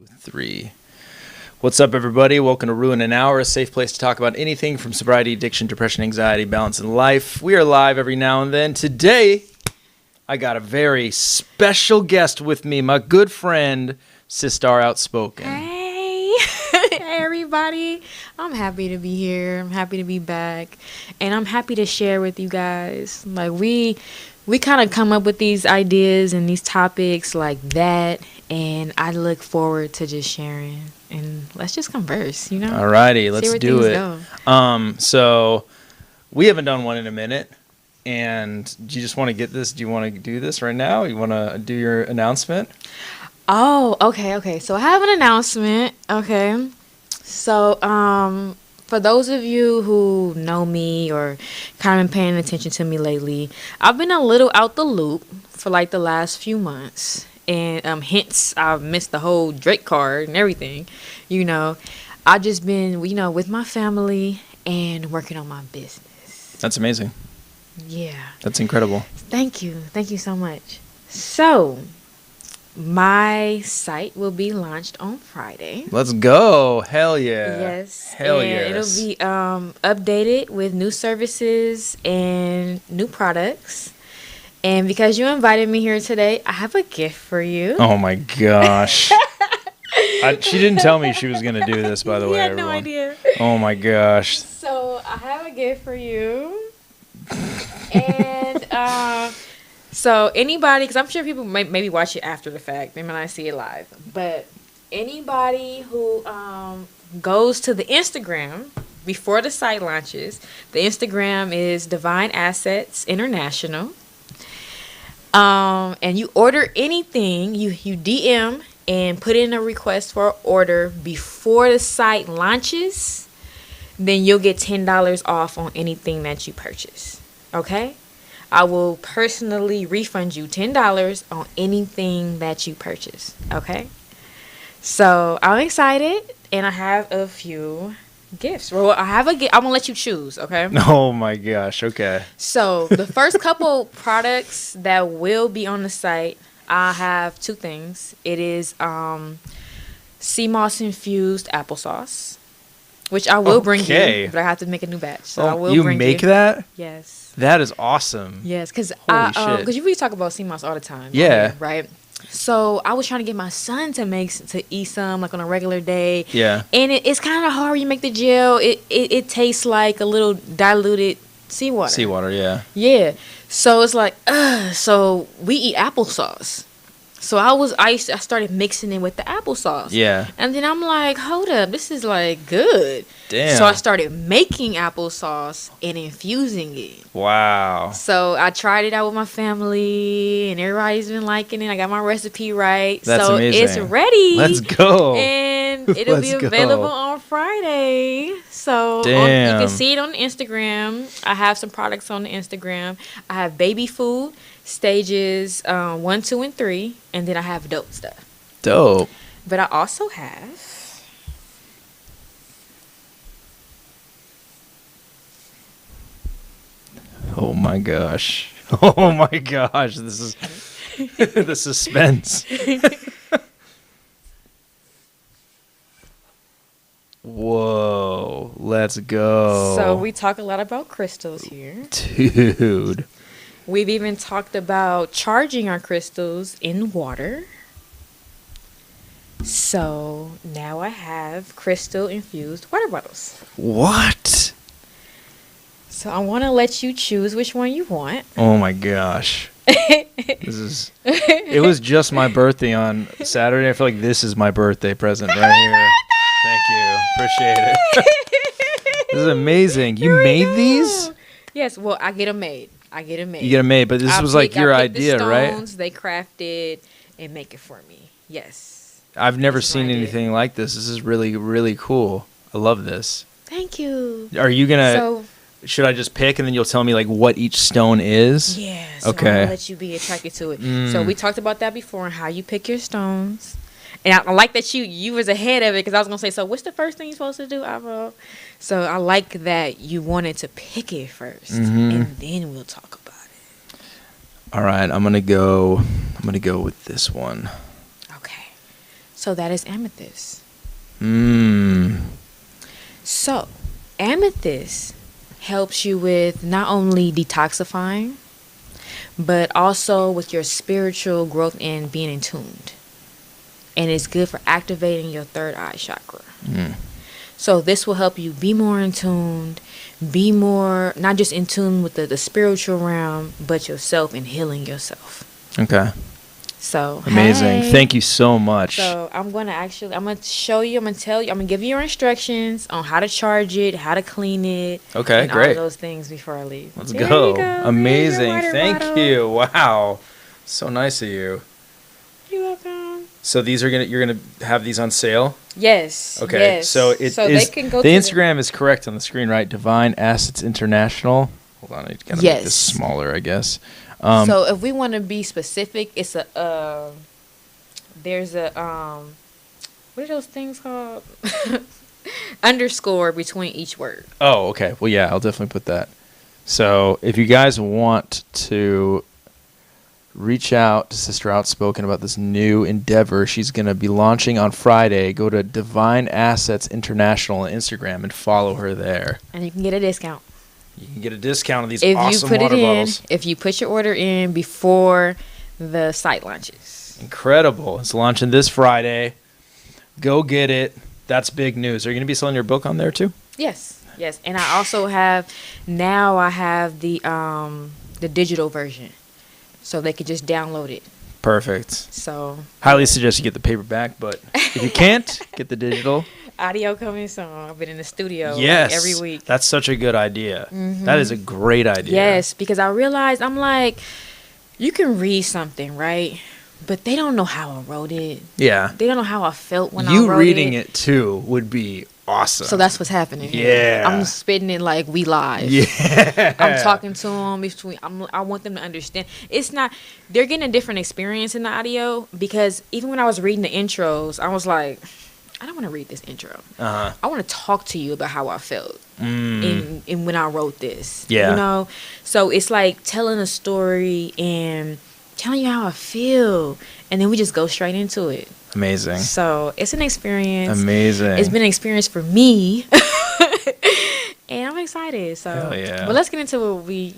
3. What's up, everybody? Welcome to Ruin an Hour, a safe place to talk about anything from sobriety, addiction, depression, anxiety, balance in life. We are live every now and then. Today, I got a very special guest with me, my good friend, SISTAR OUTSPOKEN. Hey. Hey, everybody. I'm happy to be here. I'm happy to be back. And I'm happy to share with you guys. Like, we kind of come up with these ideas and these topics like that. And I look forward to just sharing. And let's just converse, you know? Alrighty, let's do it. Go. So, we haven't done one in a minute. And do you just want to get this? Do you want to do this right now? You want to do your announcement? Oh, okay. So I have an announcement. Okay. So, for those of you who know me or kind of been paying attention to me lately, I've been a little out the loop for like the last few months. And hence, I've missed the whole Drake card and everything. You know, I've just been, with my family and working on my business. That's amazing. Yeah. That's incredible. Thank you. Thank you so much. So, my site will be launched on Friday. Let's go. Hell yeah. Yes. Hell and yes. It'll be updated with new services and new products. And because you invited me here today, I have a gift for you. Oh my gosh. She didn't tell me she was going to do this, by the way. You had everyone. no idea. Oh my gosh. So, I have a gift for you. And so anybody, because I'm sure people maybe watch it after the fact, they might not see it live, but anybody who goes to the Instagram before the site launches, the Instagram is Divine Assets International, and you order anything, you DM and put in a request for an order before the site launches, then you'll get $10 off on anything that you purchase. Okay? I will personally refund you $10 on anything that you purchase. Okay? So, I'm excited, and I have a few gifts. Well, I have a gift. I'm going to let you choose, okay? Oh my gosh. Okay. So, the first couple products that will be on the site, I have two things. It is sea moss infused applesauce, which I will bring you, but I have to make a new batch. So I will bring you. You make that? Yes. That is awesome. Yes, because shit. we talk about sea moss all the time. Yeah. Right? So I was trying to get my son to eat some like on a regular day. Yeah. And it's kind of hard when you make the gel. It tastes like a little diluted seawater. Seawater, yeah. Yeah. So it's like, so we eat applesauce. So I started mixing it with the applesauce. Yeah. And then I'm like, hold up, this is like good. Damn. So I started making applesauce and infusing it. Wow. So I tried it out with my family and everybody's been liking it. I got my recipe right. That's amazing. It's ready. Let's go. And it'll be available on Friday. So you can see it on Instagram. I have some products on the Instagram. I have baby food, stages 1, 2, and 3. And then I have adult stuff. Dope. But I also have oh my gosh. Oh my gosh. This is the suspense. Whoa. Let's go. So we talk a lot about crystals here. Dude. We've even talked about charging our crystals in water. So now I have crystal infused water bottles. What? So I want to let you choose which one you want. Oh my gosh. It was just my birthday on Saturday. I feel like this is my birthday present right here. Thank you. Appreciate it. This is amazing. You made these? Yes. Well, I get them made. You get them made, but this was like your idea, right? They crafted and make it for me. Yes. I've never seen anything like this. This is really, really cool. I love this. Thank you. Are you going to... Should I just pick and then you'll tell me like what each stone is? Yes. Okay. I'm gonna let you be attracted to it. So we talked about that before and how you pick your stones. And I like that you was ahead of it because I was gonna say, so what's the first thing you're supposed to do, Avo? So I like that you wanted to pick it first, and then we'll talk about it. All right, I'm gonna go with this one. Okay. So that is amethyst. Mm. So amethyst helps you with not only detoxifying, but also with your spiritual growth and being in tuned. And it's good for activating your third eye chakra. Mm. So this will help you be more in tune, be more, not just in tune with the spiritual realm, but yourself and healing yourself. Okay. So amazing. hey. Thank you so much. So I'm going to show you, I'm going to tell you, I'm going to give you your instructions on how to charge it, how to clean it. Okay, and great. all of those things before I leave. Let's There go. you go. Amazing. There you go, Thank RYD. you. Wow. So nice of you. You're welcome. So you're gonna have these on sale? Yes. Okay. Yes. So they can go the to Instagram is correct on the screen, right? Divine Assets International. Hold on, I gotta make this smaller, I guess. So if we want to be specific, it's there's a what are those things called? Underscore between each word. Oh, okay. Well, yeah, I'll definitely put that. So if you guys want to reach out to Sister Outspoken about this new endeavor she's going to be launching on Friday, go to Divine Assets International on Instagram and follow her there. And you can get a discount. You can get a discount on these If awesome you put water it in, bottles. if you put your order in before the site launches. Incredible. It's launching this Friday. Go get it. That's big news. Are you going to be selling your book on there too? Yes. Yes. And I also have the digital version. So they could just download it. Perfect. So Highly suggest you get the paperback, but if you can't, get the digital. audio coming soon. I've been in the studio Yes. every week. That's such a good idea. That is a great idea. Yes, because I realized I'm like, you can read something, right? But they don't know how I wrote it. Yeah. They don't know how I felt when I You wrote reading it too would be awesome. So that's what's happening here. Yeah. I'm spitting it like we live. Yeah. I'm talking to them between. I want them to understand. It's not. They're getting a different experience in the audio because even when I was reading the intros, I was like, I don't want to read this intro. Uh-huh. I want to talk to you about how I felt in when I wrote this. Yeah. You know, so it's like telling a story and telling you how I feel, and then we just go straight into it. Amazing. So it's an experience. Amazing. It's been an experience for me. And I'm excited. So, Hell yeah. But let's get into what we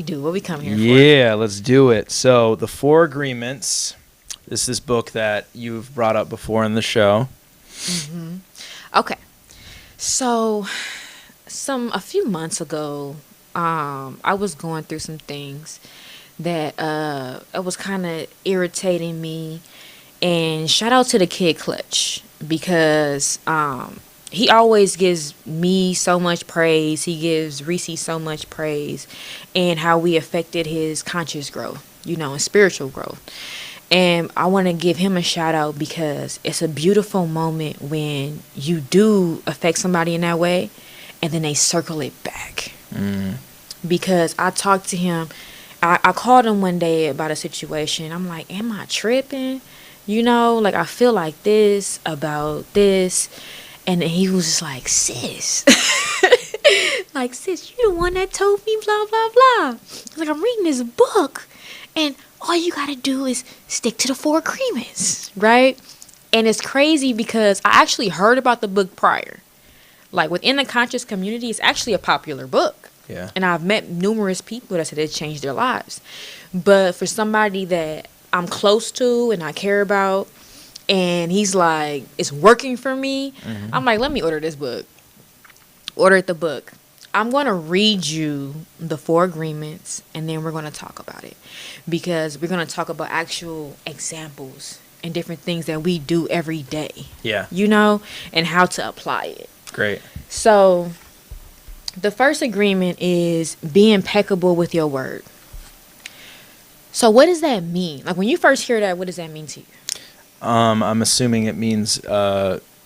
do, what we come here for. Yeah, let's do it. So, The Four Agreements. This is this book that you've brought up before in the show. Mm-hmm. Okay. So, a few months ago, I was going through some things that it was kind of irritating me. And shout out to the kid Clutch because he always gives me so much praise. He gives Reese so much praise and how we affected his conscious growth, and spiritual growth. And I want to give him a shout out because it's a beautiful moment when you do affect somebody in that way and then they circle it back. Because I talked to him. I called him one day about a situation. I'm like, am I tripping? Like I feel like this about this. And then he was just like, sis. Like, sis, you the one that told me blah, blah, blah. Like, I'm reading this book. And all you got to do is stick to the 4 agreements. Right? And it's crazy because I actually heard about the book prior. Like, within the conscious community, it's actually a popular book. Yeah. And I've met numerous people that said it changed their lives. But for somebody that I'm close to and I care about, and he's like, it's working for me, I'm like, let me order this book. Ordered the book. I'm going to read you the 4 agreements, and then we're going to talk about it. Because we're going to talk about actual examples and different things that we do every day. Yeah. And how to apply it. Great. So, the first agreement is be impeccable with your word. So what does that mean? Like when you first hear that, what does that mean to you? I'm assuming it means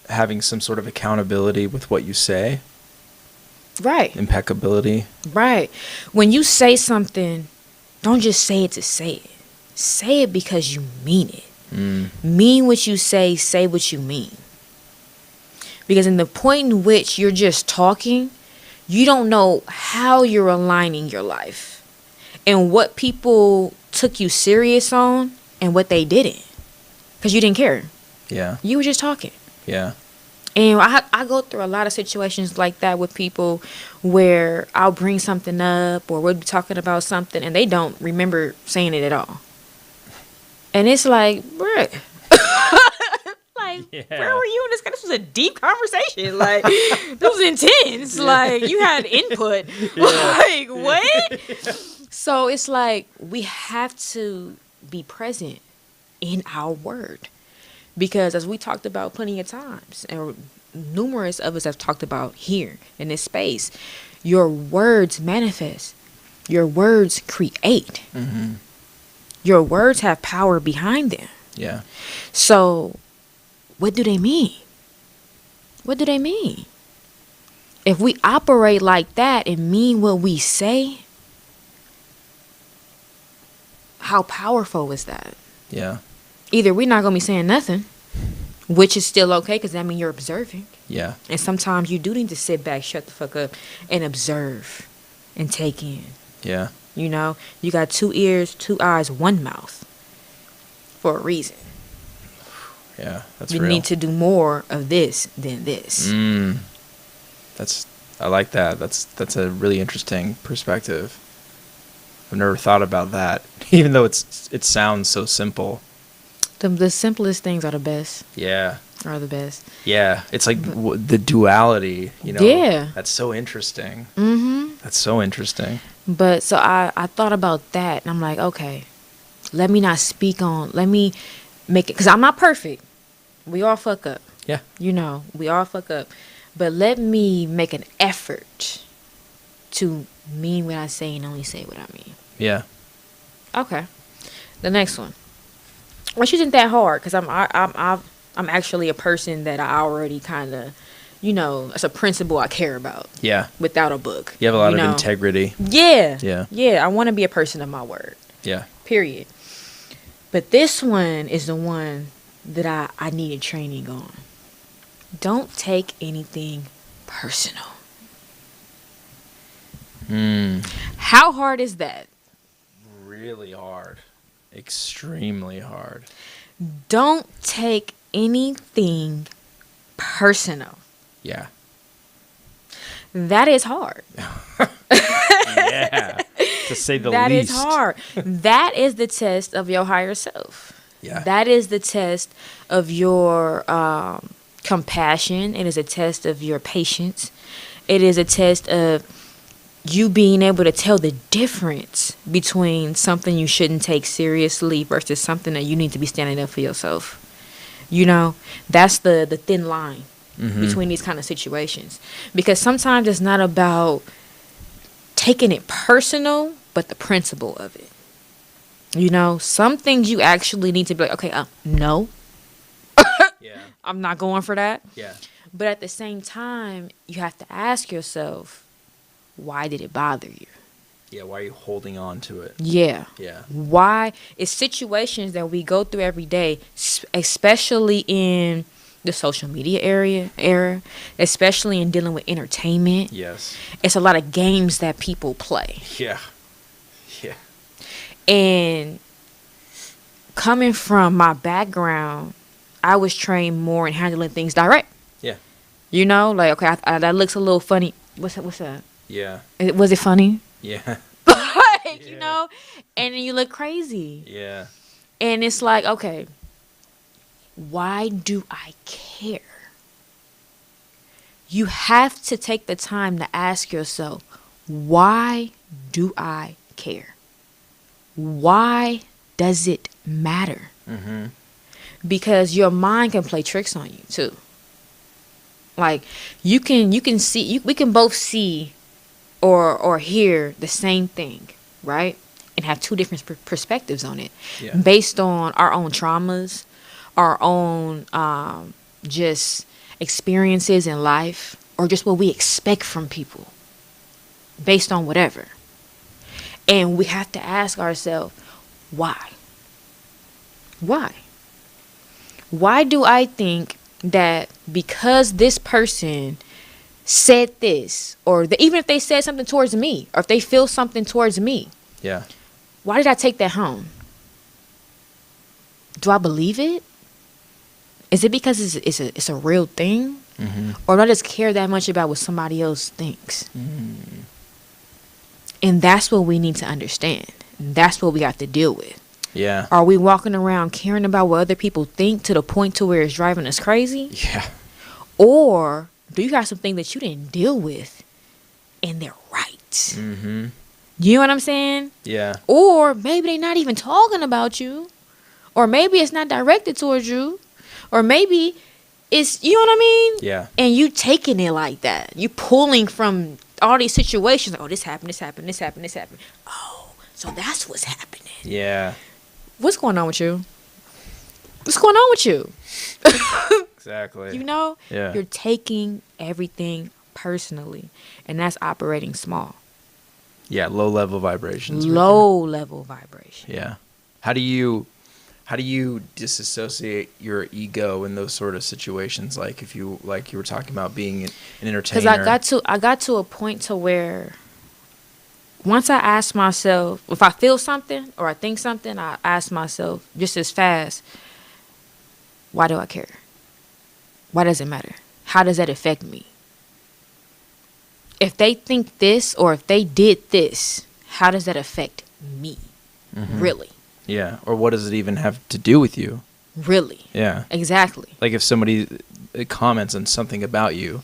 having some sort of accountability with what you say. Right. Impeccability. Right. When you say something, don't just say it to say it. Say it because you mean it. Mean what you say what you mean. Because in the point in which you're just talking, you don't know how you're aligning your life and what people took you serious on and what they didn't. Because you didn't care. Yeah. You were just talking. Yeah. And I go through a lot of situations like that with people where I'll bring something up or we'll be talking about something and they don't remember saying it at all. And it's like, bruh. Like, where were you in this? This was a deep conversation. Like, it was intense. Like, you had input. Like, what? So it's like we have to be present in our word. Because as we talked about plenty of times, and numerous of us have talked about here in this space, your words manifest. Your words create. Mm-hmm. Your words have power behind them. Yeah. So, what do they mean? What do they mean? If we operate like that and mean what we say, how powerful is that? Yeah. Either we're not going to be saying nothing, which is still okay because that means you're observing. Yeah. And sometimes you do need to sit back, shut the fuck up, and observe and take in. Yeah. You know, you got 2 ears, 2 eyes, 1 mouth for a reason. Yeah, that's you real. need to do more of this than this. I like that. That's a really interesting perspective. I've never thought about that, even though it sounds so simple. The simplest things are the best. Yeah. Are the best. Yeah, it's like the duality, you know. Yeah. That's so interesting. Mm-hmm. That's so interesting. But so I thought about that, and I'm like, okay, let me make it, because I'm not perfect. We all fuck up. Yeah. You know, we all fuck up. But let me make an effort to mean what I say and only say what I mean. Yeah. Okay. The next one. Which isn't that hard, because I'm actually a person that I already kind of, you know, it's a principle I care about. Yeah. Without a book. You have a lot of integrity. Yeah. Yeah. Yeah. I want to be a person of my word. Yeah. Period. But this one is the one that I needed training on. Don't take anything personal. How hard is that? Really hard. Extremely hard. Don't take anything personal. Yeah. That is hard. Yeah. To say the least. That is hard. That is the test of your higher self. Yeah. That is the test of your compassion. It is a test of your patience. It is a test of you being able to tell the difference between something you shouldn't take seriously versus something that you need to be standing up for yourself. You know, that's the thin line between these kind of situations. Because sometimes it's not about taking it personal, but the principle of it. You know, some things you actually need to be like, okay, no. Yeah. I'm not going for that. Yeah. But at the same time, you have to ask yourself, why did it bother you? Yeah, why are you holding on to it? Yeah. Yeah. Why? It's situations that we go through every day, especially in the social media era, especially in dealing with entertainment. Yes. It's a lot of games that people play. Yeah. Yeah. And coming from my background, I was trained more in handling things direct. Yeah. You know, like, okay, that looks a little funny. What's that? Yeah. Was it funny? Yeah. Like, you know, and then you look crazy. Yeah. And it's like, okay, why do I care? You have to take the time to ask yourself, why do I care? Why does it matter? Mm-hmm. Because your mind can play tricks on you too. Like you can see, we can both see or hear the same thing, right? And have two different perspectives on it, based on our own traumas, our own just experiences in life, or just what we expect from people, based on whatever. And we have to ask ourselves, why? Why? Why do I think that because this person said this, or even if they said something towards me, or if they feel something towards me, why did I take that home? Do I believe it? Is it because it's a real thing? Mm-hmm. Or do I just care that much about what somebody else thinks? And that's what we need to understand. That's what we have to deal with. Yeah. Are we walking around caring about what other people think to the point to where it's driving us crazy? Yeah. Or do you have something that you didn't deal with and they're right? Mm-hmm. You know what I'm saying? Yeah. Or maybe they're not even talking about you. Or maybe it's not directed towards you. Or maybe it's, you know what I mean? Yeah. And you taking it like that. You pulling from all these situations. Like, oh, this happened, this happened, this happened, this happened. Oh, so that's what's happening. Yeah. What's going on with you? What's going on with you? Exactly. You know? Yeah. You're taking everything personally. And that's operating small. Yeah, low level vibrations. Low level vibration. Yeah. How do you disassociate your ego in those sort of situations? Like if you were talking about being an entertainer. Because I got to a point to where once I ask myself, if I feel something or I think something, I ask myself just as fast, why do I care? Why does it matter? How does that affect me? If they think this or if they did this, how does that affect me? Mm-hmm. Really? Yeah. Or what does it even have to do with you? Really? Yeah. Exactly. Like if somebody comments on something about you,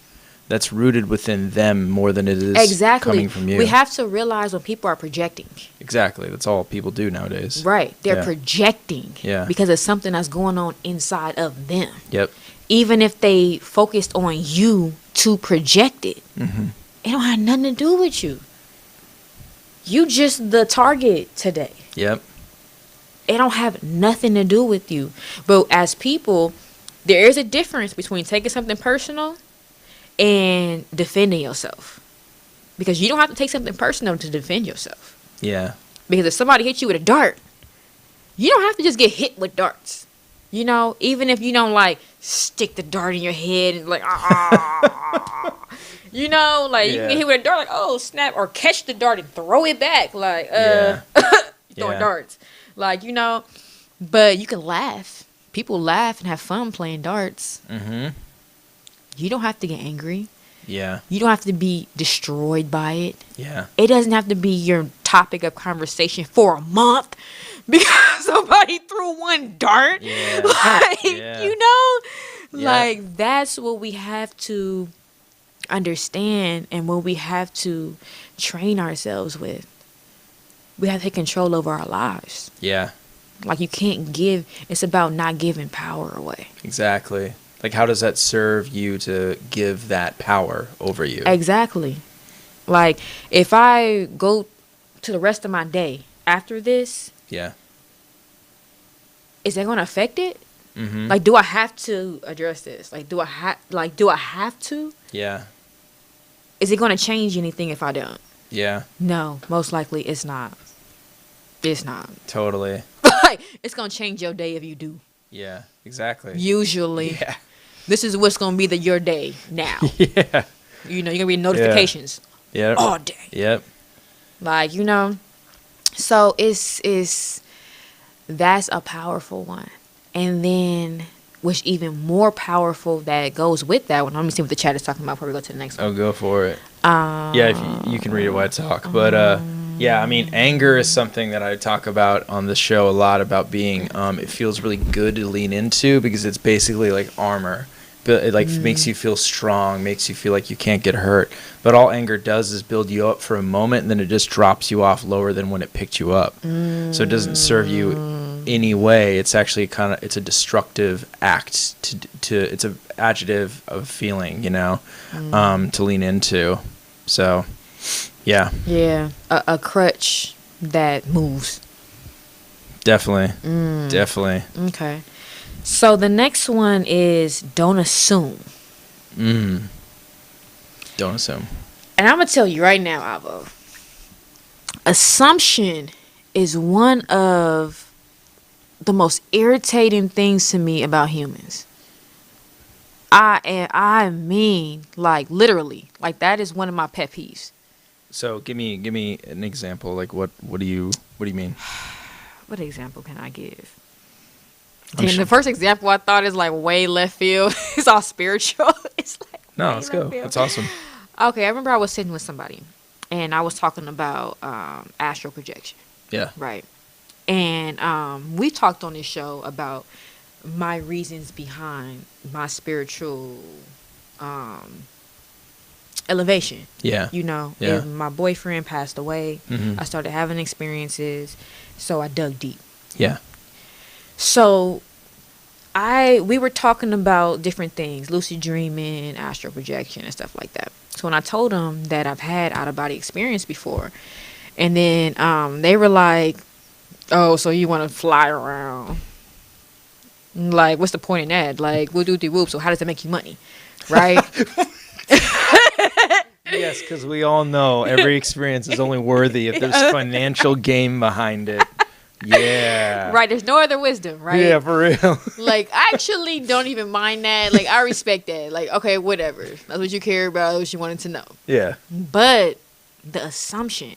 that's rooted within them more than it is coming from you. We have to realize when people are projecting. Exactly. That's all people do nowadays. Right. They're Yeah. projecting. Yeah. Because of something that's going on inside of them. Yep. Even if they focused on you to project it, Mm-hmm. it don't have nothing to do with you. You just the target today. Yep. It don't have nothing to do with you. But as people, there is a difference between taking something personal and defending yourself. Because you don't have to take something personal to defend yourself. Yeah. Because if somebody hits you with a dart, you don't have to just get hit with darts. You know, even if you don't like stick the dart in your head and like, you know, like you can get hit with a dart like, oh snap, or catch the dart and throw it back like, throwing darts, like, you know. But you can laugh. People laugh and have fun playing darts. Mm-hmm. You don't have to get angry. Yeah. You don't have to be destroyed by it. Yeah. It doesn't have to be your topic of conversation for a month because somebody threw one dart. Yeah. Like, Yeah. you know, Yeah. like that's what we have to understand and what we have to train ourselves with. We have to take control over our lives. Yeah. Like you can't give, it's about not giving power away. Exactly. Like, how does that serve you to give that power over you? Exactly. Like, if I go to the rest of my day after this, Yeah. is that going to affect it? Mm-hmm. Like, do I have to address this? Like, do I have to? Yeah. Is it going to change anything if I don't? Yeah. No, most likely it's not. It's not. Totally. Like, it's going to change your day if you do. Yeah. Exactly. Usually. Yeah. This is what's going to be your day now. Yeah. You know, you're going to be notifications Yeah. all day. Yep. Like, you know. So that's a powerful one. And then which even more powerful that goes with that one. Let me see what the chat is talking about before we go to the next one. Oh, go for it. Yeah, if you can read it while I talk. But yeah, I mean, anger is something that I talk about on the show a lot about being, it feels really good to lean into because it's basically like armor. But it like makes you feel strong, makes you feel like you can't get hurt. But all anger does is build you up for a moment, and then it just drops you off lower than when it picked you up. So it doesn't serve you any way. It's actually it's a destructive act. It's an adjective of feeling, you know, to lean into. So, yeah. Yeah, a crutch that moves. Definitely. Definitely. Okay. So the next one is don't assume. Don't assume. And I'm going to tell you right now, Avo. Assumption is one of the most irritating things to me about humans. I mean, like, literally. Like, that is one of my pet peeves. So give me an example. Like, what do you mean? What example can I give? And the first example I thought is like way left field. It's all spiritual. It's like no, let's go. That's awesome. Okay, I remember I was sitting with somebody, and I was talking about astral projection. Yeah. Right. And we talked on this show about my reasons behind my spiritual elevation. Yeah. You know, Yeah. if my boyfriend passed away, I started having experiences, so I dug deep. Yeah. So we were talking about different things, lucid dreaming, astral projection, and stuff like that. So when I told them that I've had out of body experience before, and then they were like, "Oh, so you want to fly around? Like, what's the point in that? Like, whoop doop whoop. So how does that make you money, right?" Yes, because we all know every experience is only worthy if there's financial gain behind it. Yeah. Right. There's no other wisdom, right? Yeah, for real. Like, I actually don't even mind that. Like, I respect that. Like, okay, whatever. That's what you care about. That's what you wanted to know. Yeah. But the assumption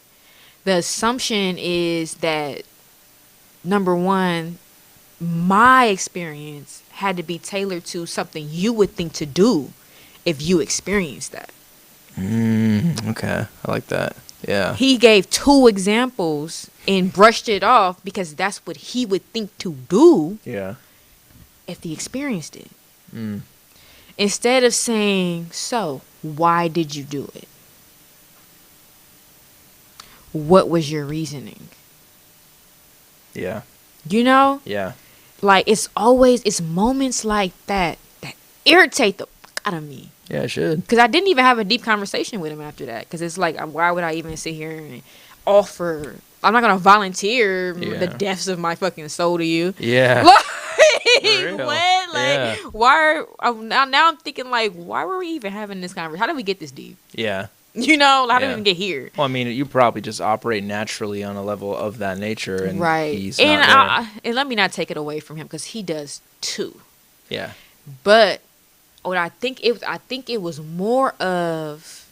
is that, number one, my experience had to be tailored to something you would think to do if you experienced that. Okay. I like that. Yeah. He gave 2 examples and brushed it off because that's what he would think to do. Yeah. If he experienced it. Instead of saying, so, why did you do it? What was your reasoning? Yeah. You know? Yeah. Like, it's moments like that irritate the fuck out of me. Yeah, it should. Because I didn't even have a deep conversation with him after that. Because it's like, why would I even sit here and offer? I'm not going to volunteer the depths of my fucking soul to you. Yeah. Like, what? Like, yeah. Now I'm thinking, like, why were we even having this conversation? How did we get this deep? Yeah. You know, how did we even get here? Well, I mean, you probably just operate naturally on a level of that nature, and right. He's and not and let me not take it away from him because he does too. Yeah. But what I think it was more of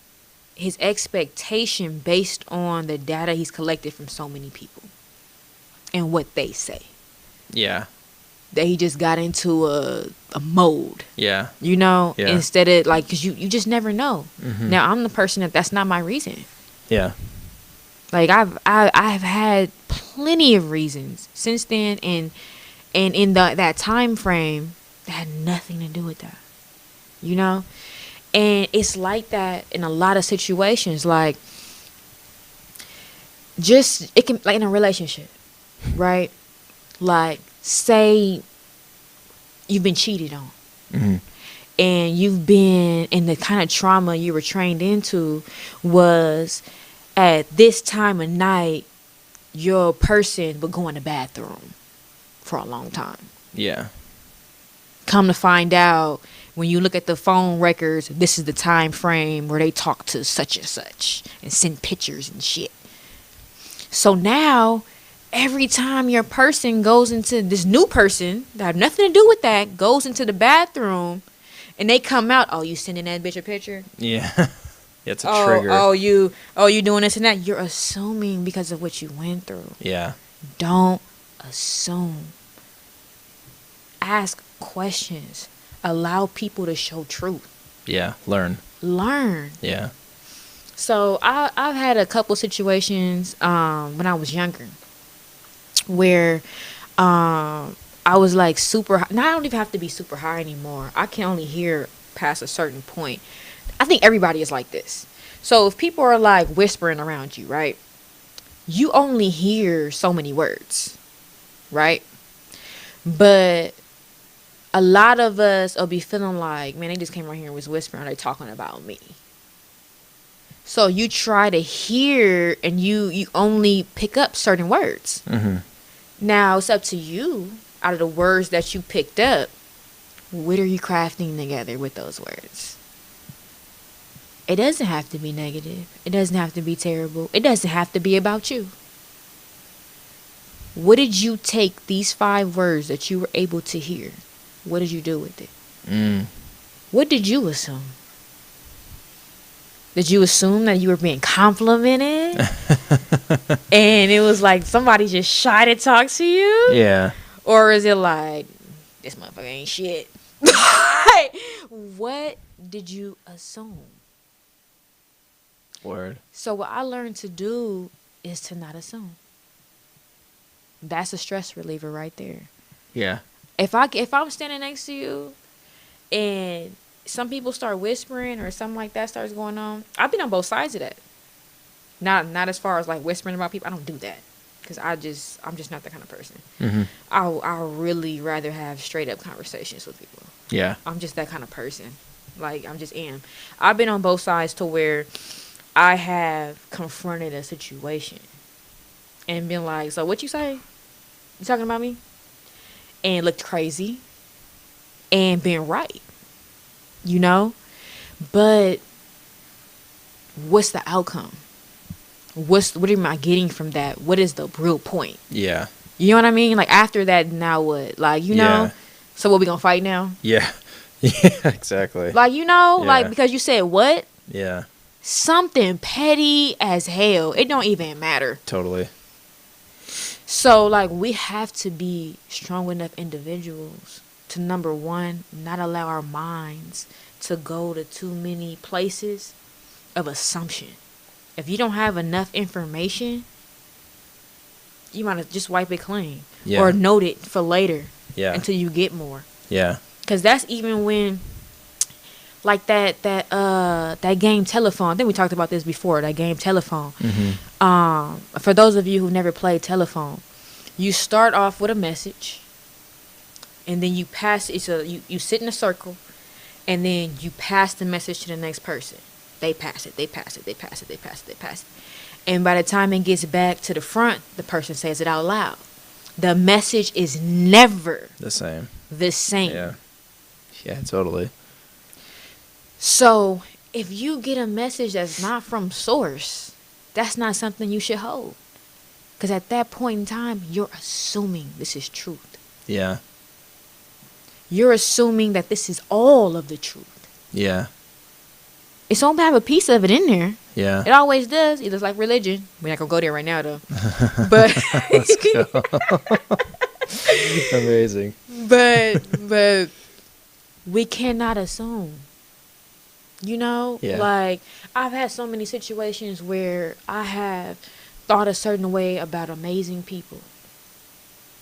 his expectation based on the data he's collected from so many people and what they say. Yeah. That he just got into a mode. Yeah. You know? Yeah. Instead of, like, because you just never know. Now, I'm the person that's not my reason. Yeah. Like, I've had plenty of reasons since then, and in that time frame that had nothing to do with that. You know? And it's like that in a lot of situations. Like, it can, like, in a relationship, right? Like, say you've been cheated on. And you've been, and the kind of trauma you were trained into was at this time of night, your person would go in the bathroom for a long time. Yeah. Come to find out, when you look at the phone records, this is the time frame where they talk to such and such and send pictures and shit. So now, every time your person goes into, this new person that have nothing to do with that, goes into the bathroom and they come out, oh, you sending that bitch a picture? Yeah. It's a trigger. Oh, you doing this and that. You're assuming because of what you went through. Yeah. Don't assume. Ask questions. Allow people to show truth. Yeah. Learn. Yeah. So I've had a couple situations when I was younger where I was like super high. Now I don't even have to be super high anymore. I can only hear past a certain point. I think everybody is like this. So if people are like whispering around you, right? You only hear so many words, right? But a lot of us will be feeling like, man, they just came right here and was whispering. Are they talking about me? So you try to hear and you only pick up certain words. Now it's up to you, out of the words that you picked up, what are you crafting together with those words? It doesn't have to be negative. It doesn't have to be terrible. It doesn't have to be about you. What did you take these 5 words that you were able to hear? What did you do with it? What did you assume? Did you assume that you were being complimented? And it was like somebody just shy to talk to you? Yeah. Or is it like, this motherfucker ain't shit. Like, what did you assume? Word. So what I learned to do is to not assume. That's a stress reliever right there. Yeah. If I'm standing next to you and some people start whispering or something like that starts going on, I've been on both sides of that. Not as far as like whispering about people. I don't do that because I'm just not that kind of person. Mm-hmm. I really rather have straight up conversations with people. Yeah. I'm just that kind of person. Like, I'm just am. I've been on both sides to where I have confronted a situation and been like, so what you say? You talking about me? And looked crazy and been right. You know? But what's the outcome? What am I getting from that? What is the real point? Yeah. You know what I mean? Like, after that, now what? Like, you know? Yeah. So what, we gonna fight now? Yeah. Yeah, exactly. Like, you know? Yeah. Like, because you said what? Yeah. Something petty as hell. It don't even matter. Totally. So, like, we have to be strong enough individuals to, number one, not allow our minds to go to too many places of assumption. If you don't have enough information, you might just wipe it clean. Yeah. Or note it for later. Yeah. Until you get more. Yeah. Because that's even when, like, that game Telephone. I think we talked about this before, that game Telephone. Mm-hmm. For those of you who never played Telephone, you start off with a message, and then you pass it. So you sit in a circle, and then you pass the message to the next person. They pass it, they pass it, they pass it, they pass it, they pass it. And by the time it gets back to the front, the person says it out loud. The message is never the same. Yeah. Yeah, totally. So if you get a message that's not from source, that's not something you should hold. Because at that point in time, you're assuming this is truth. Yeah. You're assuming that this is all of the truth. Yeah. It's only to have a piece of it in there. Yeah. It always does. It's like religion. We're not going to go there right now, though. But let's go. Amazing. But we cannot assume. You know? Yeah. Like, I've had so many situations where I have thought a certain way about amazing people.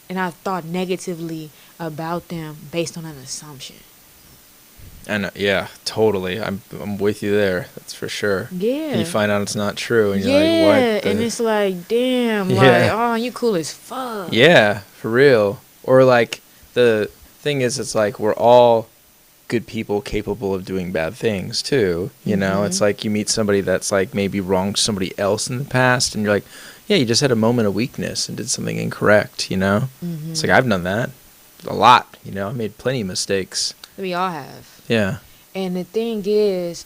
And I've thought negatively about them based on an assumption. And yeah, totally. I'm with you there. That's for sure. Yeah. And you find out it's not true, and you're yeah, like, what? And it's like, damn, Yeah. like, oh, you cool as fuck. Yeah, for real. Or like the thing is, it's like we're all good people capable of doing bad things too. You know, it's like you meet somebody that's like maybe wronged somebody else in the past, and you're like, yeah, you just had a moment of weakness and did something incorrect. You know, it's like I've done that a lot. You know, I made plenty of mistakes. We all have. Yeah. And the thing is,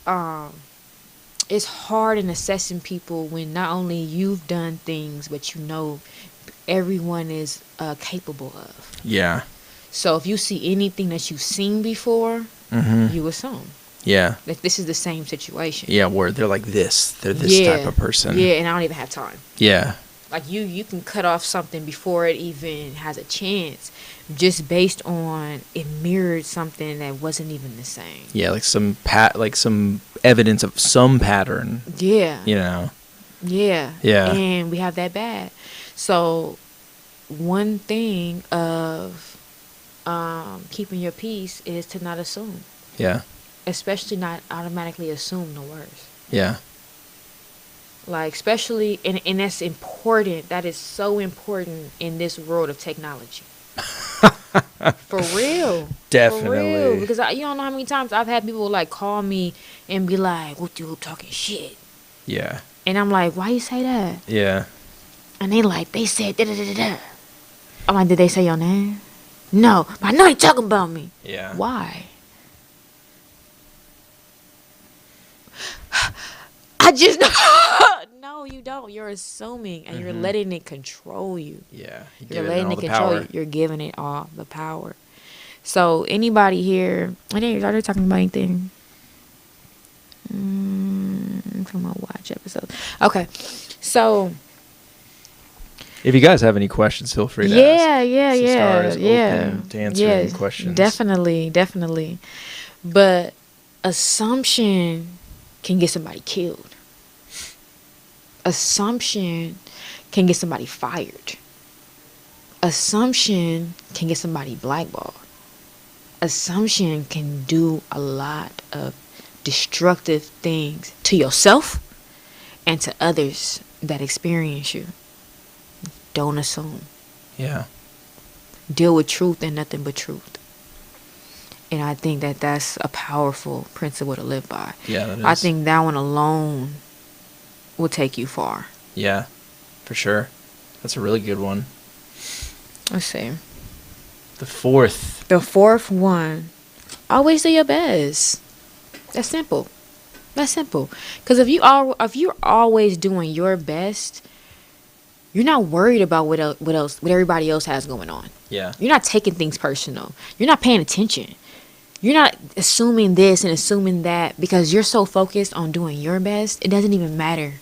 it's hard in assessing people when not only you've done things, but you know everyone is capable of. Yeah. So if you see anything that you've seen before, you assume. Yeah. That this is the same situation. Yeah, where they're like this. They're this type of person. Yeah, and I don't even have time. Yeah. Like, you can cut off something before it even has a chance, just based on it mirrored something that wasn't even the same. Yeah, like some evidence of some pattern. Yeah. You know. Yeah. Yeah. And we have that bad. So one thing of keeping your peace is to not assume. Yeah. Especially not automatically assume the worst. Yeah. Like, especially, and that's important. That is so important in this world of technology. For real. Definitely. For real. Because you don't know how many times I've had people like call me and be like, "What you talking shit?" Yeah. And I'm like, "Why you say that?" Yeah. And they said da da da da. I'm like, "Did they say your name?" No, but I know they talking about me. Yeah. Why? I just no, you don't. You're assuming, and you're letting it control you. Yeah, you're letting it control you. You're giving it all the power. So anybody here? Are they talking about anything? From my watch episode. Okay, so If you guys have any questions, feel free to ask. SISTAR is open to answer any questions. Definitely. But assumption can get somebody killed. Assumption can get somebody fired. Assumption can get somebody blackballed. Assumption can do a lot of destructive things to yourself and to others that experience you. Don't assume. Yeah. Deal with truth and nothing but truth. And I think that that's a powerful principle to live by. Yeah, that is. I think that one alone will take you far. Yeah, for sure. That's a really good one. Let's see. The fourth one. Always do your best. That's simple. Because if you're always doing your best, you're not worried about what everybody else has going on. Yeah. You're not taking things personal. You're not paying attention. You're not assuming this and assuming that because you're so focused on doing your best. It doesn't even matter.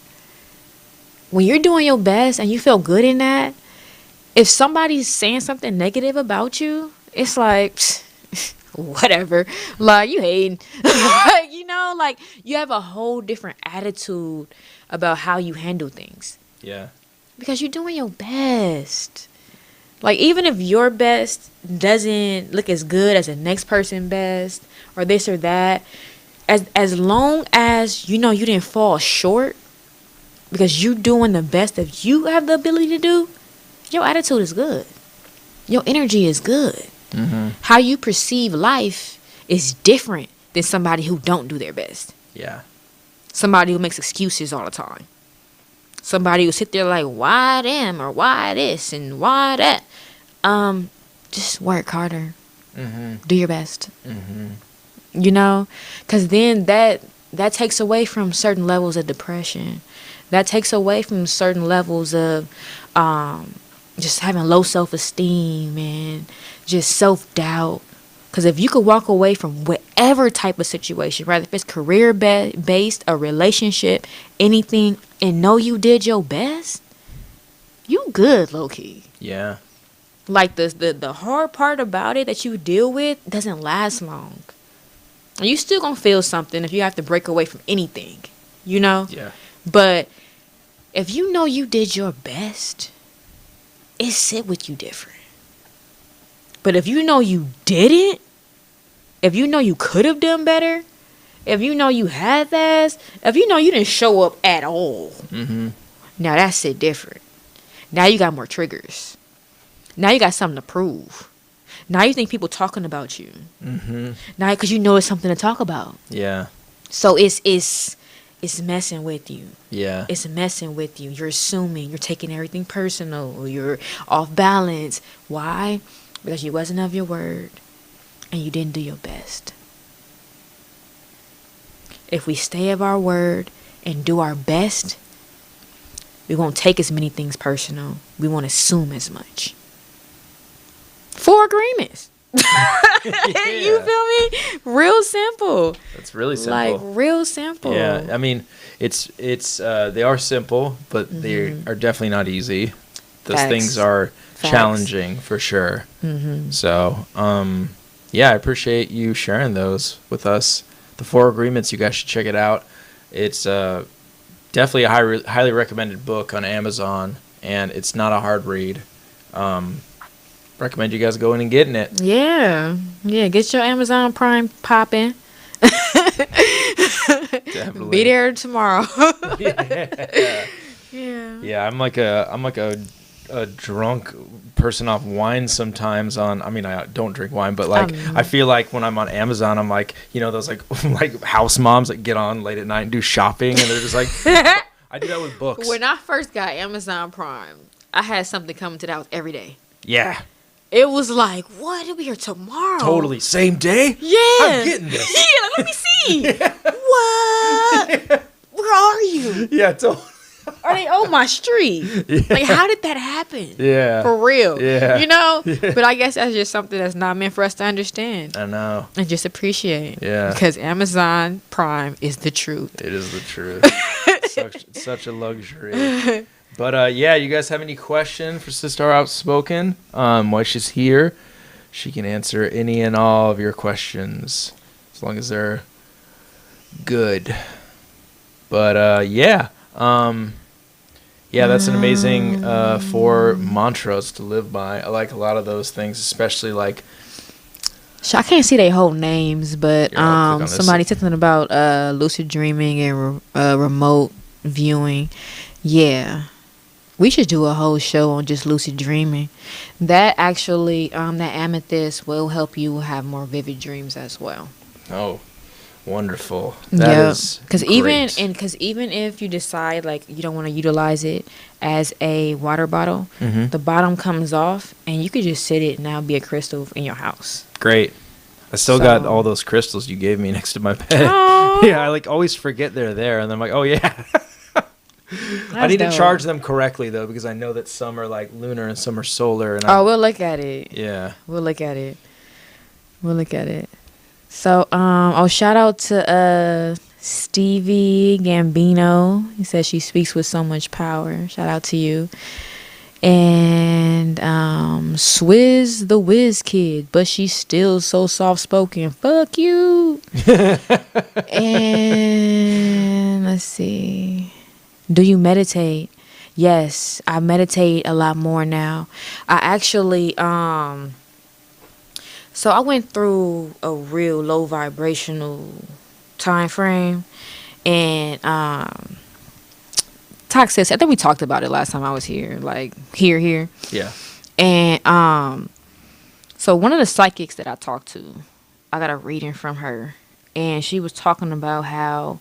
When you're doing your best and you feel good in that, if somebody's saying something negative about you, it's like, whatever. Like, you hating. Like, you have a whole different attitude about how you handle things. Yeah. Because you're doing your best. Like, even if your best doesn't look as good as the next person's best or this or that, as long as you know you didn't fall short because you're doing the best that you have the ability to do, your attitude is good. Your energy is good. Mm-hmm. How you perceive life is different than somebody who don't do their best. Yeah. Somebody who makes excuses all the time. Somebody who sit there like, why them or why this and why that. Just work harder. Mm-hmm. Do your best. Mm-hmm. Because then that takes away from certain levels of depression. That takes away from certain levels of just having low self-esteem and just self-doubt. Because if you could walk away from whatever type of situation, rather if it's career-based, a relationship, anything, and know you did your best, you good, low-key. Yeah. Like, the hard part about it that you deal with doesn't last long. And you still gonna feel something if you have to break away from anything, Yeah. But if you know you did your best, it sit with you different. But if you know you didn't, if you know you could have done better, if you know you had that, if you know you didn't show up at all, Mm-hmm. now that's it different. Now you got more triggers. Now you got something to prove. Now you think people talking about you. Mm-hmm. Now because you know it's something to talk about. Yeah. So it's messing with you. Yeah. It's messing with you. You're assuming. You're taking everything personal. You're off balance. Why? Because you wasn't of your word and you didn't do your best. If we stay of our word and do our best, we won't take as many things personal. We won't assume as much. 4 agreements. You feel me? Real simple. It's really simple. Like, real simple. Yeah. I mean, it's they are simple, but they are definitely not easy. Those Facts. things are Facts. challenging for sure. Mm-hmm. So, yeah, I appreciate you sharing those with us. The 4 Agreements, you guys should check it out. It's definitely a highly recommended book on Amazon, and it's not a hard read. Recommend you guys going and getting it. Yeah. Get your Amazon Prime popping. Definitely. Be there tomorrow. Yeah. Yeah, I'm like a drunk person off wine sometimes I don't drink wine, but like I feel like when I'm on Amazon, I'm like, those like house moms that get on late at night and do shopping, and they're just like, I do that with books. When I first got Amazon Prime, I had something coming to the house every day. Yeah. It was like, what? It'll be here tomorrow. Totally. Same day? Yeah. I'm getting this. Yeah, let me see. What? Yeah. Where are you? Yeah, totally. Are they on my street? Yeah. Like, how did that happen? Yeah. For real. Yeah. Yeah. But I guess that's just something that's not meant for us to understand. I know. And just appreciate. Yeah. Because Amazon Prime is the truth. It is the truth. Such a luxury. But yeah, you guys have any question for SISTAR Outspoken? While she's here, she can answer any and all of your questions as long as they're good. But yeah, that's an amazing 4 mantras to live by. I like a lot of those things, especially like. I can't see their whole names, but Yeah, somebody said something about lucid dreaming and remote viewing. Yeah. We should do a whole show on just lucid dreaming. That actually, that amethyst will help you have more vivid dreams as well. Oh, wonderful. That is because great. even if you decide like you don't want to utilize it as a water bottle, Mm-hmm. the bottom comes off and you could just sit it and now be a crystal in your house. Great. I still got all those crystals you gave me next to my bed. Aww. Yeah, I like always forget they're there, and then I'm like, oh yeah. I need to charge them correctly though, because I know that some are like lunar and some are solar. And we'll look at it. Yeah. We'll look at it. So, shout out to Stevie Gambino. He says she speaks with so much power. Shout out to you. And Swizz the Whiz Kid, but she's still so soft spoken. Fuck you. And let's see. Do you meditate? Yes, I meditate a lot more now. I actually so I went through a real low vibrational time frame, and toxicity. I think we talked about it last time I was here, like here. Yeah. And so one of the psychics that I talked to, I got a reading from her, and she was talking about how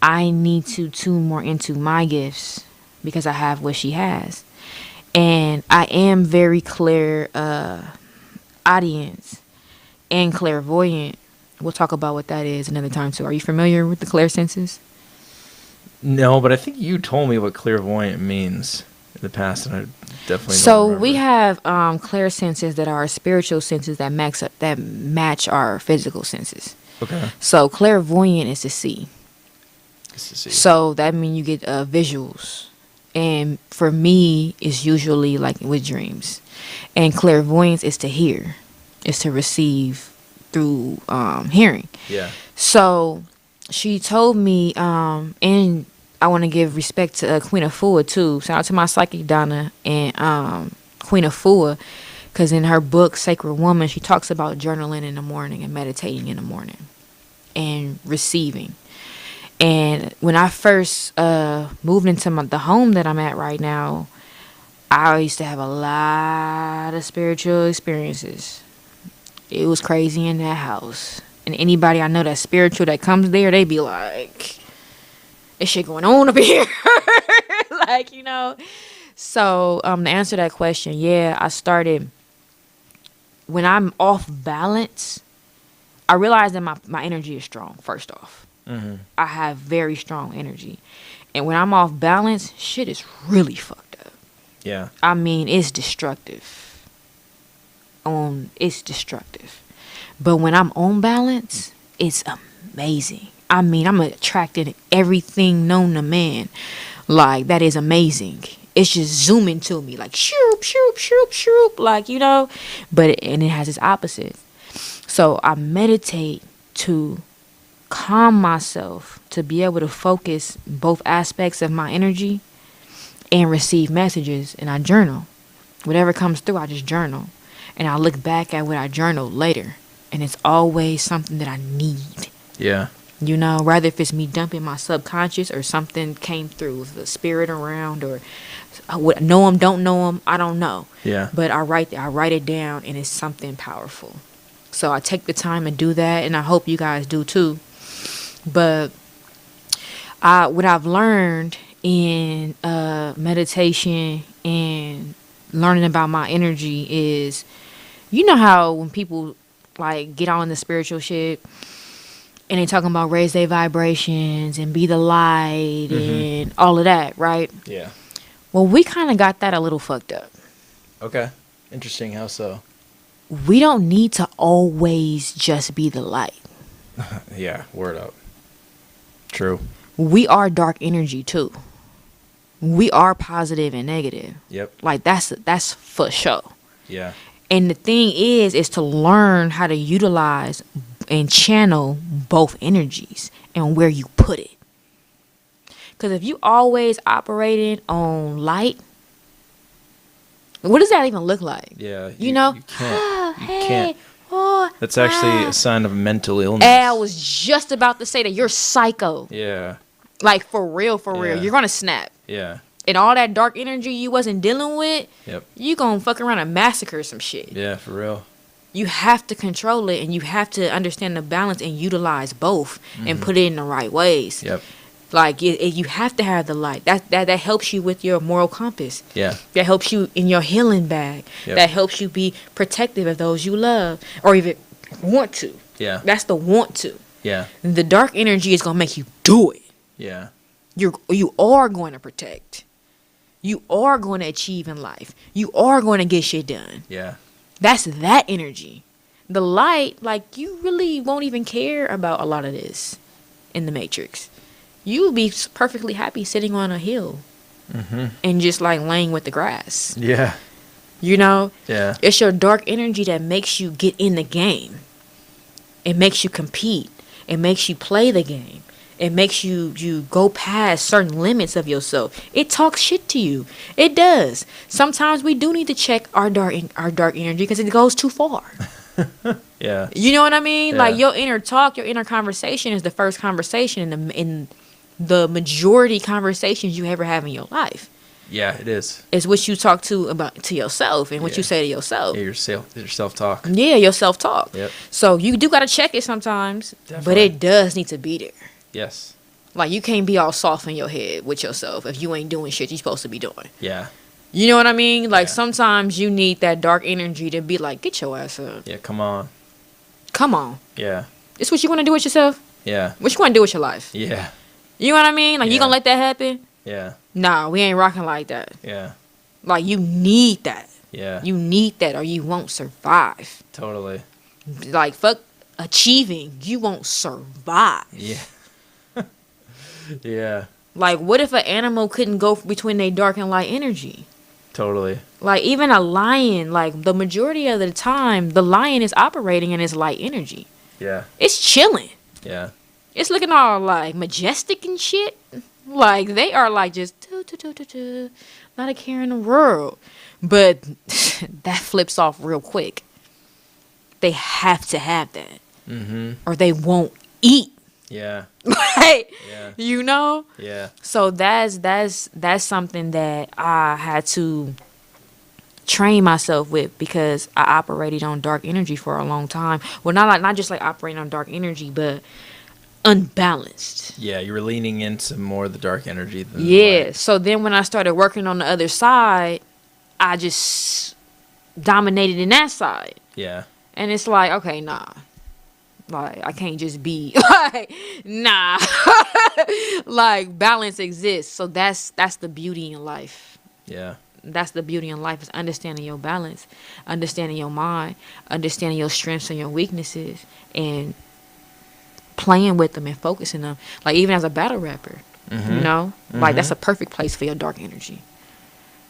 I need to tune more into my gifts because I have what she has. And I am very clear audience and clairvoyant. We'll talk about what that is another time too. Are you familiar with the clairsenses? No, but I think you told me what clairvoyant means in the past, and I definitely don't So remember. we have clairsenses that are spiritual senses that match our physical senses. Okay. So clairvoyant is to see. Just to see. So that means you get visuals. And for me, it's usually like with dreams. And clairvoyance is to hear. Is to receive through hearing. Yeah. So she told me, and I want to give respect to Queen Afua too. Shout out to my psychic Donna and Queen Afua, because in her book Sacred Woman, she talks about journaling in the morning and meditating in the morning and receiving. And when I first moved into the home that I'm at right now, I used to have a lot of spiritual experiences. It was crazy in that house. And anybody I know that's spiritual that comes there, they be like, "This shit going on up here." Like, you know. So to answer that question, yeah, I started, when I'm off balance, I realize that my energy is strong, first off. Mm-hmm. I have very strong energy. And when I'm off balance, shit is really fucked up. Yeah. I mean, it's destructive. It's destructive. But when I'm on balance, it's amazing. I mean, I'm attracting everything known to man. Like, that is amazing. It's just zooming to me, like, shoop, shoop, shoop, shoop, like, you know. And it has its opposite. So I meditate to calm myself, to be able to focus both aspects of my energy and receive messages. And I journal. Whatever comes through, I just journal. And I look back at what I journaled later. And it's always something that I need. Yeah. You know, rather if it's me dumping my subconscious or something came through with the spirit around, or I would know them, don't know them, I don't know. Yeah. But I write it down, and it's something powerful. So I take the time and do that, and I hope you guys do too. But what I've learned in meditation and learning about my energy is, you know how when people like get on the spiritual shit and they talking about raise their vibrations and be the light and all of that, right? Yeah. Well, we kind of got that a little fucked up. Okay. Interesting. How so? We don't need to always just be the light. Yeah. Word up. True. We are dark energy too. we are positive and negative. Yep. Like that's for sure. Yeah. And the thing is to learn how to utilize and channel both energies and where you put it. Because if you always operating on light, what does that even look like? Yeah. You know? You can't. You Hey, can't. oh, That's actually a sign of mental illness. I was just about to say that you're psycho. Yeah. Like, for real, Yeah. You're going to snap. Yeah. And all that dark energy you wasn't dealing with, Yep. you going to fuck around and massacre some shit. Yeah, for real. You have to control it, and you have to understand the balance and utilize both and put it in the right ways. Yep. Like, you have to have the light. That helps you with your moral compass. Yeah. That helps you in your healing bag. Yep. That helps you be protective of those you love or even want to. Yeah. That's the want to. Yeah. The dark energy is going to make you do it. Yeah. You are going to protect. You are going to achieve in life. You are going to get shit done. Yeah. That's that energy. The light, like, you really won't even care about a lot of this in the Matrix. You'll be perfectly happy sitting on a hill and just, like, laying with the grass. Yeah. You know? Yeah. It's your dark energy that makes you get in the game. It makes you compete. It makes you play the game. It makes you go past certain limits of yourself. It talks shit to you. It does. Sometimes we do need to check our dark energy because it goes too far. Yeah. You know what I mean? Yeah. Like, your inner talk, your inner conversation is the first conversation in the majority conversations you ever have in your life. Yeah, it is. It's what you talk to yourself and what you say to yourself. Yeah, your self-talk. Yeah, your self-talk. Yep. So you do got to check it sometimes, but Definitely. it does need to be there. Yes. Like, you can't be all soft in your head with yourself if you ain't doing shit you're supposed to be doing. Yeah. You know what I mean? Like, Yeah. sometimes you need that dark energy to be like, get your ass up. Yeah, come on. Come on. Yeah. It's what you want to do with yourself? Yeah. What you want to do with your life? Yeah. You know what I mean? Like, you Yeah. gonna let that happen? Yeah. Nah, we ain't rocking like that. Yeah. Like, you need that. Yeah. You need that or you won't survive. Totally. Like, fuck achieving. You won't survive. Yeah. Yeah. Like, what if an animal couldn't go between their dark and light energy? Totally. Like, even a lion, like, the majority of the time, the lion is operating in its light energy. Yeah. It's chilling. Yeah. It's looking all, like, majestic and shit. Like, they are, like, just, not a care in the world. But that flips off real quick. They have to have that. Mm-hmm. Or they won't eat. Yeah. Like, Yeah. you know? Yeah. So that's something that I had to train myself with because I operated on dark energy for a long time. Well, not just like operating on dark energy, but unbalanced. Yeah, you were leaning into more of the dark energy than the Yeah. light. So then when I started working on the other side, I just dominated in that side. Yeah. And it's like, okay, nah. Like, I can't just be like, nah. Like, balance exists. So that's the beauty in life. Yeah. That's the beauty in life, is understanding your balance, understanding your mind, understanding your strengths and your weaknesses, and playing with them and focusing them. Like, even as a battle rapper, you know? Like, that's a perfect place for your dark energy.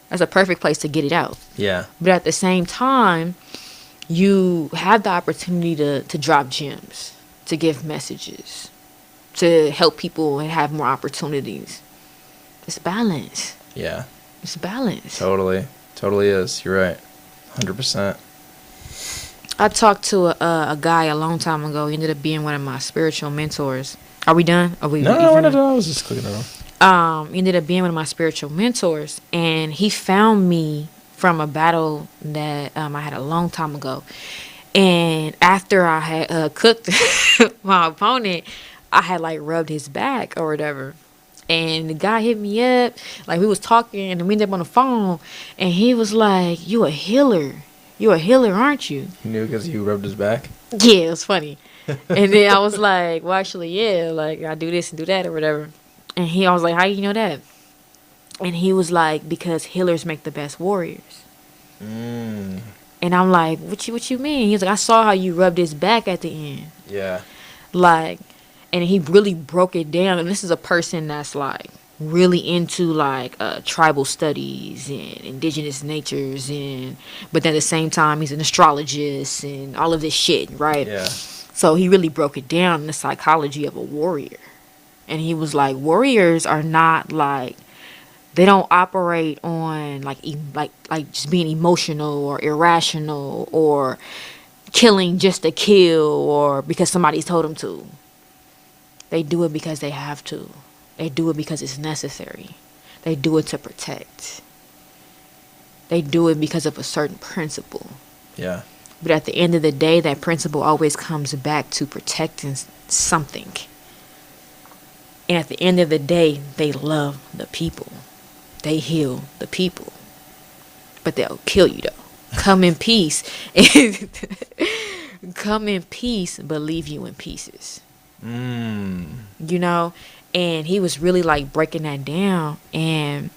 That's a perfect place to get it out. Yeah. But at the same time, you have the opportunity to drop gems, to give messages, to help people and have more opportunities. It's balance. Yeah. It's balance. Totally. Totally is. You're right. 100%. I talked to a guy a long time ago. He ended up being one of my spiritual mentors. Are we done? Are we? No, I was just clicking it off. He ended up being one of my spiritual mentors, and he found me from a battle that I had a long time ago. And after I had cooked my opponent, I had like rubbed his back or whatever. And the guy hit me up, like we was talking, and we ended up on the phone, and he was like, "You a healer? You a healer, aren't you?" You knew because you rubbed his back? Yeah, it was funny. And then I was like, "Well, actually, yeah, like I do this and do that or whatever." And I was like, "How you know that?" And he was like, "Because healers make the best warriors." Mm. And I'm like, what you mean? He was like, "I saw how you rubbed his back at the end." Yeah. Like, and he really broke it down. And this is a person that's like really into like tribal studies and indigenous natures, but at the same time he's an astrologist and all of this shit, right? Yeah. So he really broke it down in the psychology of a warrior. And he was like, warriors are not like, they don't operate on like just being emotional or irrational or killing just to kill or because somebody's told them to. They do it because they have to. They do it because it's necessary. They do it to protect. They do it because of a certain principle. Yeah. But at the end of the day, that principle always comes back to protecting something. And at the end of the day, they love the people. They heal the people. But they'll kill you, though. Come in peace. Come in peace, but leave you in pieces. You know? And he was really, like, breaking that down. And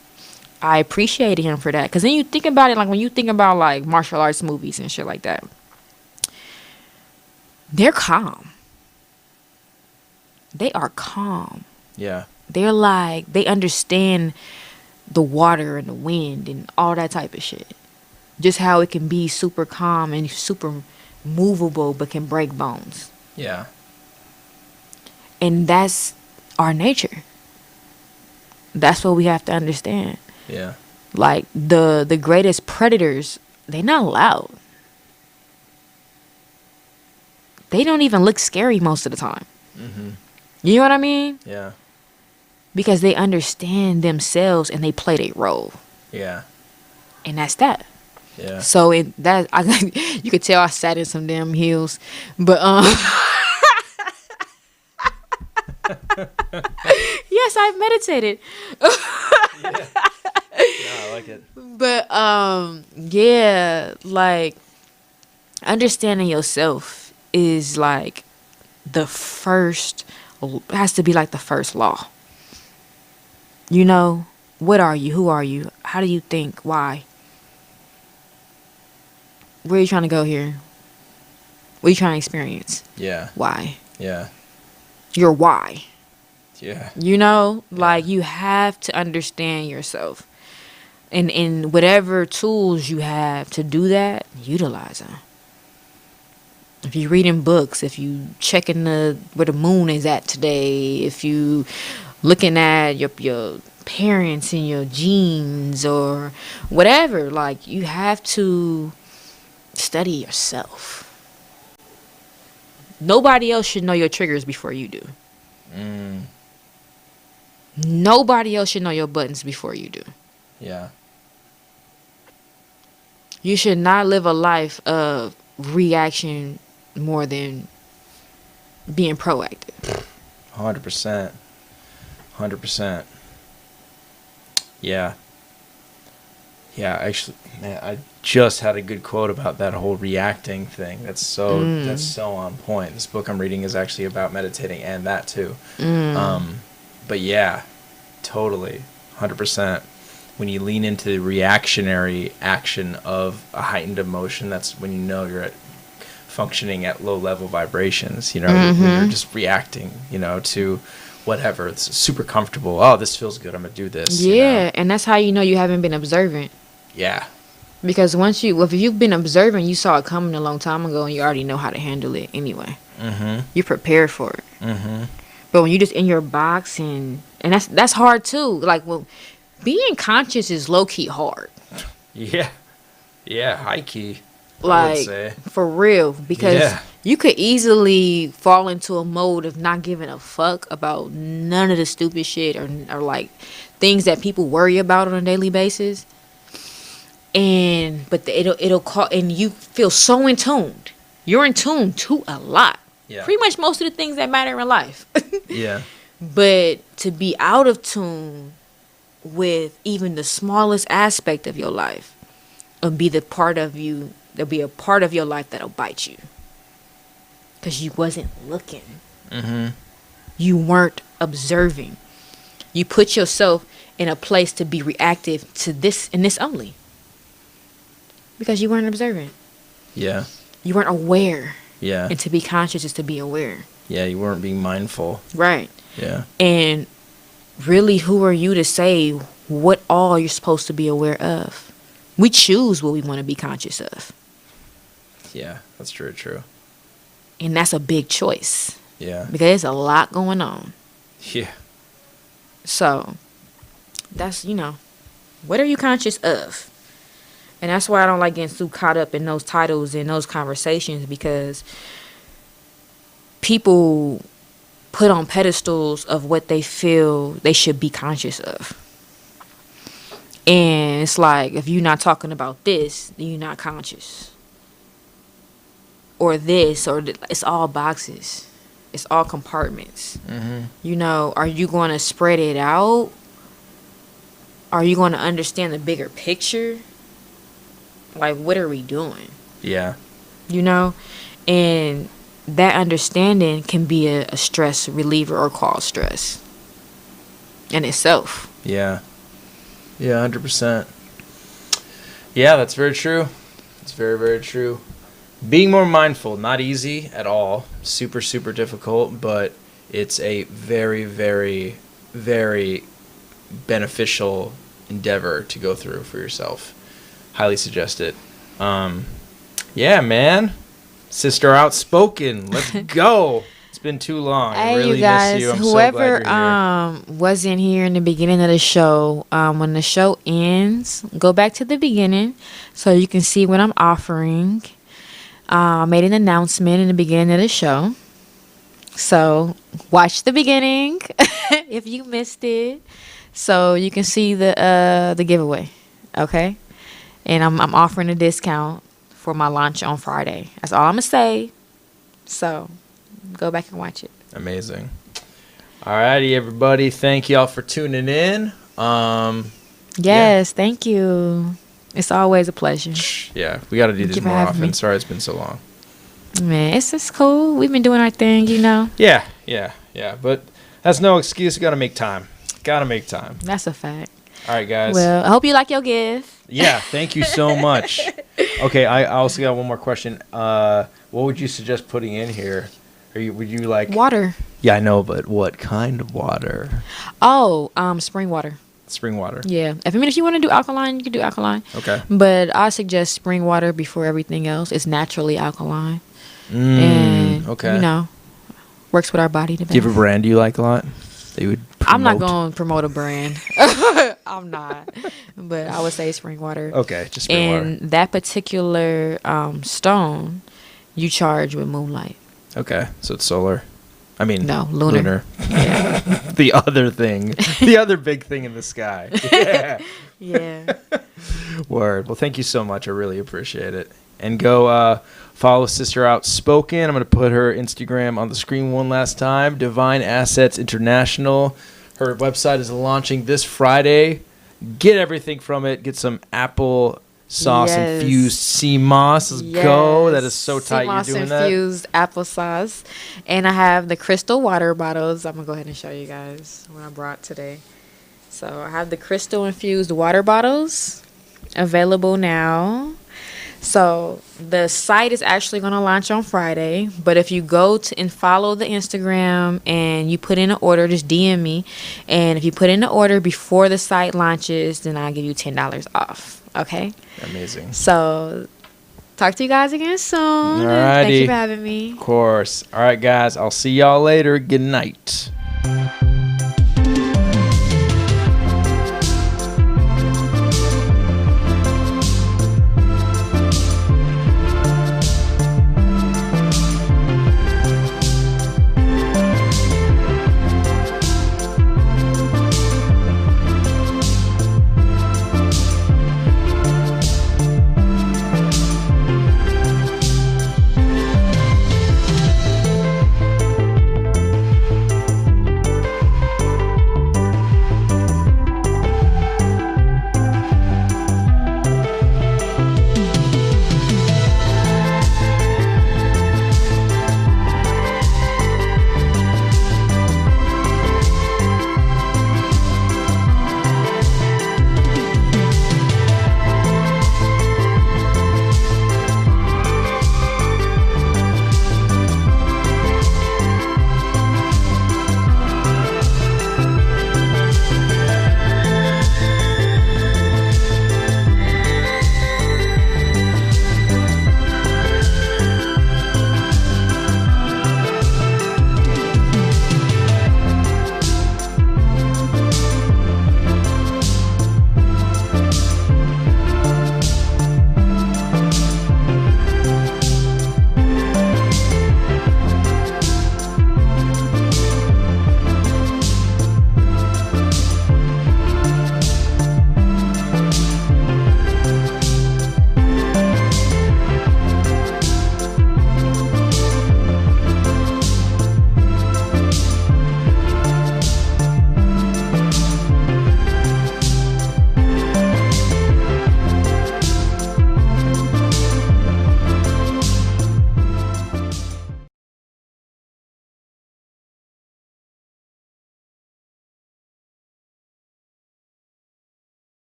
I appreciated him for that. Because then you think about it, like, when you think about, like, martial arts movies and shit like that, they're calm. They are calm. Yeah. They're like, they understand the water and the wind and all that type of shit. Just how it can be super calm and super movable but can break bones. Yeah. And that's our nature. That's what we have to understand. Yeah. Like the greatest predators, they're not loud. They don't even look scary most of the time. Mm-hmm. You know what I mean? Yeah. Because they understand themselves and they play their role. Yeah. And that's that. Yeah. So in that, you could tell I sat in some damn heels, but yes, I've meditated. Yeah. No, I like it. But yeah, like understanding yourself is like has to be like the first law. You know, what are you? Who are you? How do you think? Why? Where are you trying to go here? What are you trying to experience? Yeah. Why? Yeah. Your why. Yeah. You know, like you have to understand yourself. And in whatever tools you have to do that, utilize them. If you're reading books, if you checking where the moon is at today, if you looking at your parents and your genes or whatever, like you have to study yourself. Nobody else should know your triggers before you do. Nobody else should know your buttons before you do. Yeah. You should not live a life of reaction more than being proactive. 100%. 100%. Yeah. Yeah, actually, man, I just had a good quote about that whole reacting thing. That's so on point. This book I'm reading is actually about meditating and that too. But yeah, totally, 100%. When you lean into the reactionary action of a heightened emotion, that's when you know you're functioning at low level vibrations. You know, when you're just reacting, you know, to whatever. It's super comfortable. Oh, this feels good. I'm gonna do this. Yeah, you know? and that's how you know you haven't been observant. Yeah. Because if you've been observant, you saw it coming a long time ago, and you already know how to handle it anyway. You're prepared for it. But when you're just in your box, and that's hard too. Like, well, being conscious is low key hard. Yeah. Yeah. High key. Like, I would say. for real, because you could easily fall into a mode of not giving a fuck about none of the stupid shit or like things that people worry about on a daily basis. But it'll call, and you feel so in tune. You're in tune to a lot. Yeah. Pretty much most of the things that matter in life. Yeah. But to be out of tune with even the smallest aspect of your life, will be the part of you. There'll be a part of your life that'll bite you. Because you wasn't looking. You weren't observing. You put yourself in a place to be reactive to this and this only. Because you weren't observant. Yeah. You weren't aware. Yeah. And to be conscious is to be aware. Yeah, you weren't being mindful. Right. Yeah. And really, who are you to say what all you're supposed to be aware of? We choose what we want to be conscious of. Yeah, that's true. And that's a big choice. Yeah. Because there's a lot going on. Yeah. So, that's, what are you conscious of? And that's why I don't like getting too caught up in those titles and those conversations, because people put on pedestals of what they feel they should be conscious of. And it's like, if you're not talking about this, then you're not conscious. Or this, or it's all boxes. It's all compartments. Mm-hmm. Are you going to spread it out? Are you going to understand the bigger picture? Like, what are we doing? Yeah. And that understanding can be a stress reliever or cause stress in itself. Yeah. Yeah, 100%. Yeah, that's very true. It's very, very true. Being more mindful, not easy at all. Super, super difficult, but it's a very, very, very beneficial endeavor to go through for yourself. Highly suggest it. Yeah, man. SISTAR Outspoken. Let's go. It's been too long. I really you guys, miss you. I'm whoever so glad you're here. wasn't here in the beginning of the show, when the show ends, go back to the beginning so you can see what I'm offering. I made an announcement in the beginning of the show. So watch the beginning if you missed it, so you can see the giveaway. Okay? And I'm offering a discount for my launch on Friday. That's all I'm going to say. So go back and watch it. Amazing. Alrighty, everybody. Thank y'all for tuning in. Yes, thank you. It's always a pleasure. Yeah, we got to do this more often. Sorry it's been so long. Man, it's just cool. We've been doing our thing, Yeah. But that's no excuse. You got to make time. That's a fact. All right, guys. Well, I hope you like your gift. Yeah, thank you so much. Okay, I also got one more question. What would you suggest putting in here? Would you like water? Yeah, I know, but what kind of water? Oh, spring water. Spring water. Yeah. If you want to do alkaline, you can do alkaline. Okay. But I suggest spring water before everything else. It's naturally alkaline. And okay. Works with our body the best. Do you have a brand you like a lot? That you would promote? I'm not going to promote a brand. I'm not. But I would say spring water. Okay, just spring water. And that particular stone, you charge with moonlight. Okay, so it's solar. I mean, no, lunar. Yeah. The other thing. The other big thing in the sky. Yeah. Yeah. Word. Well, thank you so much. I really appreciate it. And go follow SISTAR Outspoken. I'm going to put her Instagram on the screen one last time. Divine Assets International. Her website is launching this Friday. Get everything from it. Get some apple sauce infused sea moss. Let's go. That is so tight. You're doing that. Infused applesauce. And I have the crystal water bottles. I'm going to go ahead and show you guys what I brought today. So I have the crystal infused water bottles available now. So the site is actually going to launch on Friday, but if you go to and follow the Instagram and you put in an order, just DM me. And if you put in an order before the site launches, then I'll give you $10 off. Okay? Amazing. So talk to you guys again soon. All righty. Thank you for having me. Of course. All right, guys. I'll see y'all later. Good night.